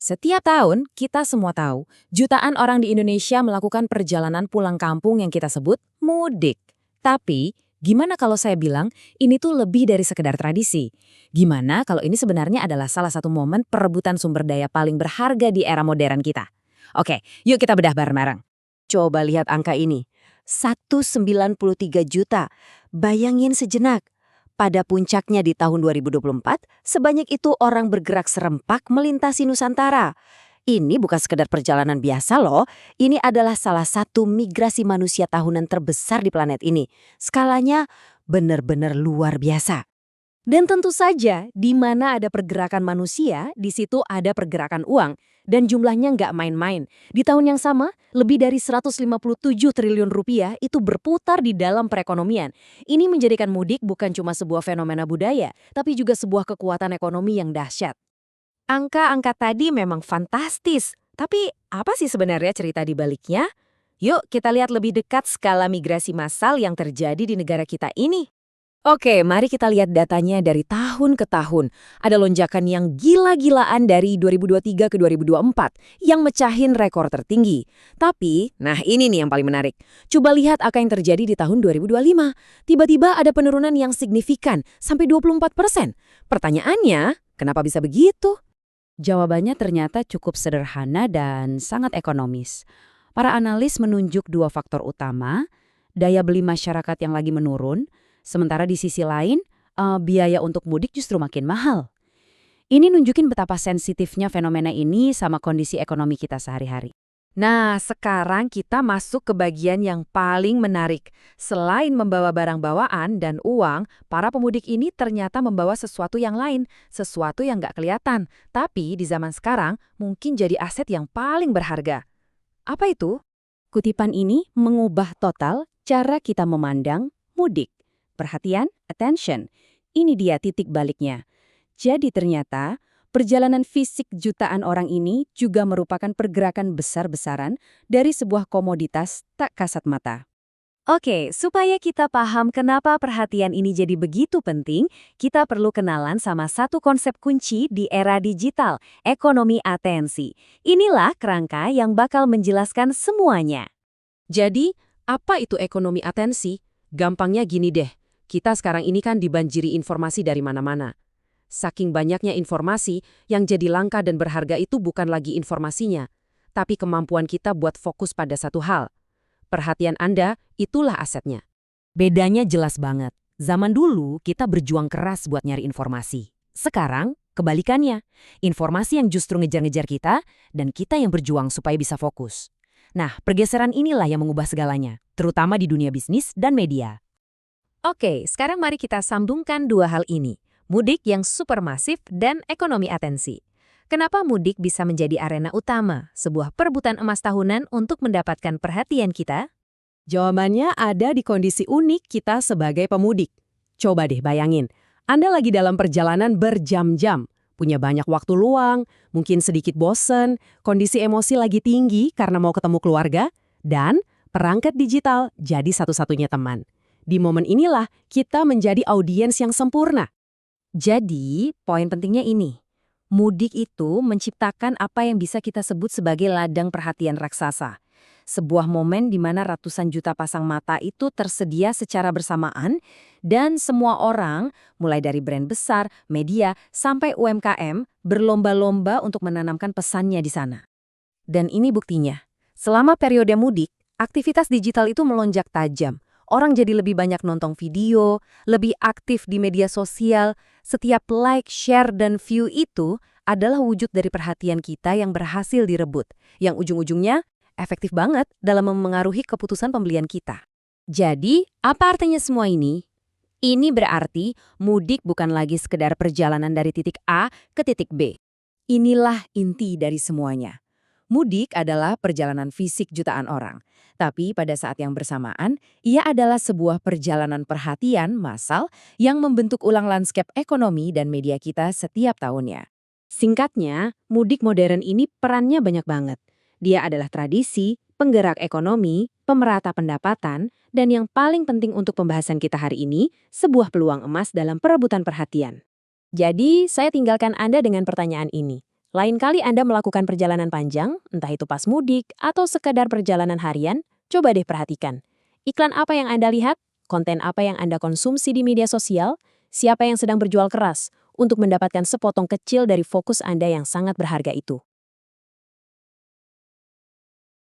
Setiap tahun, kita semua tahu, jutaan orang di Indonesia melakukan perjalanan pulang kampung yang kita sebut mudik. Tapi, gimana kalau saya bilang ini tuh lebih dari sekedar tradisi? Gimana kalau ini sebenarnya adalah salah satu momen perebutan sumber daya paling berharga di era modern kita? Oke, yuk kita bedah bareng-bareng. Coba lihat angka ini. 193 juta. Bayangin sejenak. Pada puncaknya di tahun 2024, sebanyak itu orang bergerak serempak melintasi Nusantara. Ini bukan sekedar perjalanan biasa loh, ini adalah salah satu migrasi manusia tahunan terbesar di planet ini. Skalanya benar-benar luar biasa. Dan tentu saja, di mana ada pergerakan manusia, di situ ada pergerakan uang. Dan jumlahnya nggak main-main. Di tahun yang sama, lebih dari 157 triliun rupiah itu berputar di dalam perekonomian. Ini menjadikan mudik bukan cuma sebuah fenomena budaya, tapi juga sebuah kekuatan ekonomi yang dahsyat. Angka-angka tadi memang fantastis. Tapi apa sih sebenarnya cerita di baliknya? Yuk kita lihat lebih dekat skala migrasi massal yang terjadi di negara kita ini. Oke, mari kita lihat datanya dari tahun ke tahun. Ada lonjakan yang gila-gilaan dari 2023 ke 2024 yang mecahin rekor tertinggi. Tapi, nah ini nih yang paling menarik. Coba lihat apa yang terjadi di tahun 2025. Tiba-tiba ada penurunan yang signifikan, sampai 24%. Pertanyaannya, kenapa bisa begitu? Jawabannya ternyata cukup sederhana dan sangat ekonomis. Para analis menunjuk dua faktor utama, daya beli masyarakat yang lagi menurun, sementara di sisi lain, biaya untuk mudik justru makin mahal. Ini nunjukin betapa sensitifnya fenomena ini sama kondisi ekonomi kita sehari-hari. Nah, sekarang kita masuk ke bagian yang paling menarik. Selain membawa barang bawaan dan uang, para pemudik ini ternyata membawa sesuatu yang lain, sesuatu yang nggak kelihatan. Tapi di zaman sekarang mungkin jadi aset yang paling berharga. Apa itu? Kutipan ini mengubah total cara kita memandang mudik. Perhatian, attention. Ini dia titik baliknya. Jadi ternyata, perjalanan fisik jutaan orang ini juga merupakan pergerakan besar-besaran dari sebuah komoditas tak kasat mata. Oke, supaya kita paham kenapa perhatian ini jadi begitu penting, kita perlu kenalan sama satu konsep kunci di era digital, ekonomi atensi. Inilah kerangka yang bakal menjelaskan semuanya. Jadi, apa itu ekonomi atensi? Gampangnya gini deh. Kita sekarang ini kan dibanjiri informasi dari mana-mana. Saking banyaknya informasi, yang jadi langka dan berharga itu bukan lagi informasinya, tapi kemampuan kita buat fokus pada satu hal. Perhatian Anda, itulah asetnya. Bedanya jelas banget. Zaman dulu kita berjuang keras buat nyari informasi. Sekarang, kebalikannya. Informasi yang justru ngejar-ngejar kita, dan kita yang berjuang supaya bisa fokus. Nah, pergeseran inilah yang mengubah segalanya, terutama di dunia bisnis dan media. Oke, sekarang mari kita sambungkan dua hal ini. Mudik yang supermasif dan ekonomi atensi. Kenapa mudik bisa menjadi arena utama, sebuah perebutan emas tahunan untuk mendapatkan perhatian kita? Jawabannya ada di kondisi unik kita sebagai pemudik. Coba deh bayangin, Anda lagi dalam perjalanan berjam-jam, punya banyak waktu luang, mungkin sedikit bosen, kondisi emosi lagi tinggi karena mau ketemu keluarga, dan perangkat digital jadi satu-satunya teman. Di momen inilah kita menjadi audiens yang sempurna. Jadi, poin pentingnya ini. Mudik itu menciptakan apa yang bisa kita sebut sebagai ladang perhatian raksasa. Sebuah momen di mana ratusan juta pasang mata itu tersedia secara bersamaan dan semua orang, mulai dari brand besar, media, sampai UMKM, berlomba-lomba untuk menanamkan pesannya di sana. Dan ini buktinya. Selama periode mudik, aktivitas digital itu melonjak tajam. Orang jadi lebih banyak nonton video, lebih aktif di media sosial. Setiap like, share, dan view itu adalah wujud dari perhatian kita yang berhasil direbut, yang ujung-ujungnya efektif banget dalam memengaruhi keputusan pembelian kita. Jadi, apa artinya semua ini? Ini berarti mudik bukan lagi sekedar perjalanan dari titik A ke titik B. Inilah inti dari semuanya. Mudik adalah perjalanan fisik jutaan orang. Tapi pada saat yang bersamaan, ia adalah sebuah perjalanan perhatian massal yang membentuk ulang lanskap ekonomi dan media kita setiap tahunnya. Singkatnya, mudik modern ini perannya banyak banget. Dia adalah tradisi, penggerak ekonomi, pemerata pendapatan, dan yang paling penting untuk pembahasan kita hari ini, sebuah peluang emas dalam perebutan perhatian. Jadi, saya tinggalkan Anda dengan pertanyaan ini. Lain kali Anda melakukan perjalanan panjang, entah itu pas mudik atau sekadar perjalanan harian, coba deh perhatikan. Iklan apa yang Anda lihat? Konten apa yang Anda konsumsi di media sosial? Siapa yang sedang berjual keras untuk mendapatkan sepotong kecil dari fokus Anda yang sangat berharga itu?